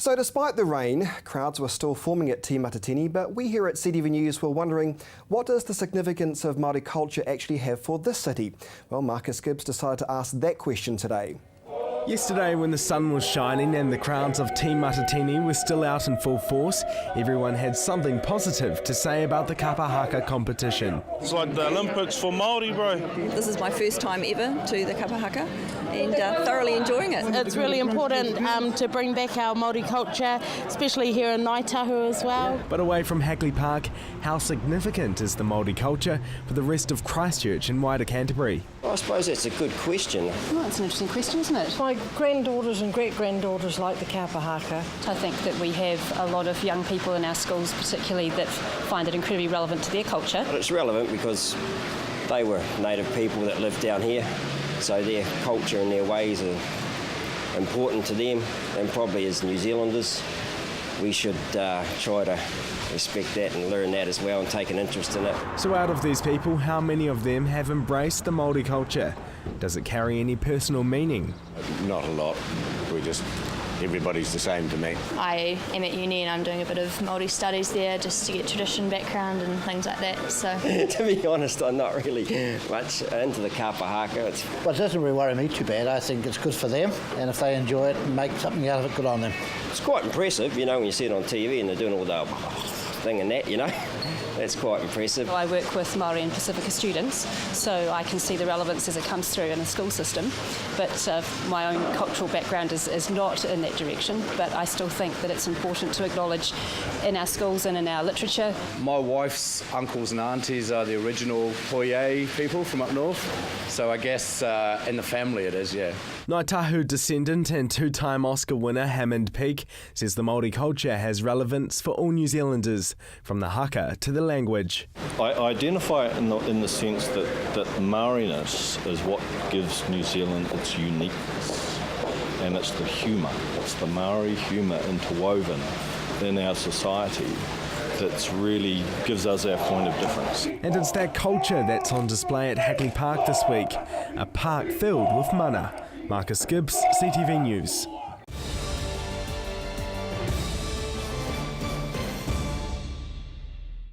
So despite the rain, crowds were still forming at Te Matatini, but we here at CTV News were wondering, what does the significance of Māori culture actually have for this city? Well, Marcus Gibbs decided to ask that question today. Yesterday, when the sun was shining and the crowds of Te Matatini were still out in full force, everyone had something positive to say about the Kapahaka competition. It's like the Olympics for Māori, bro. This is my first time ever to the Kapahaka and thoroughly enjoying it. It's really important to bring back our Māori culture, especially here in Ngāi Tahu as well. But away from Hagley Park, how significant is the Māori culture for the rest of Christchurch and wider Canterbury? I suppose that's a good question. Well, it's an interesting question, isn't it? My granddaughters and great-granddaughters like the Kapahaka. I think that we have a lot of young people in our schools particularly that find it incredibly relevant to their culture. But it's relevant because they were native people that lived down here, so their culture and their ways are important to them, and probably as New Zealanders we should try to respect that and learn that as well and take an interest in it. So out of these people, how many of them have embraced the Māori culture? Does it carry any personal meaning? Not a lot. Everybody's the same to me. I am at uni and I'm doing a bit of Māori studies there just to get tradition background and things like that. So to be honest, I'm not really much into the Kapahaka. Well, it doesn't really worry me too bad. I think it's good for them, and if they enjoy it and make something out of it, good on them. It's quite impressive, you know, when you see it on TV and they're doing all the thing and that, you know. That's quite impressive. I work with Māori and Pacifica students, so I can see the relevance as it comes through in the school system. But my own cultural background is not in that direction, but I still think that it's important to acknowledge in our schools and in our literature. My wife's uncles and aunties are the original Poye people from up north, so I guess in the family it is, yeah. Ngāi Tahu descendant and two-time Oscar winner Hammond Peake says the Māori culture has relevance for all New Zealanders, from the haka to the language. I identify it in the sense that Māoriness is what gives New Zealand its uniqueness, and it's the humour. It's the Māori humour interwoven in our society that really gives us our point of difference. And it's that culture that's on display at Hagley Park this week, a park filled with mana. Marcus Gibbs, CTV News.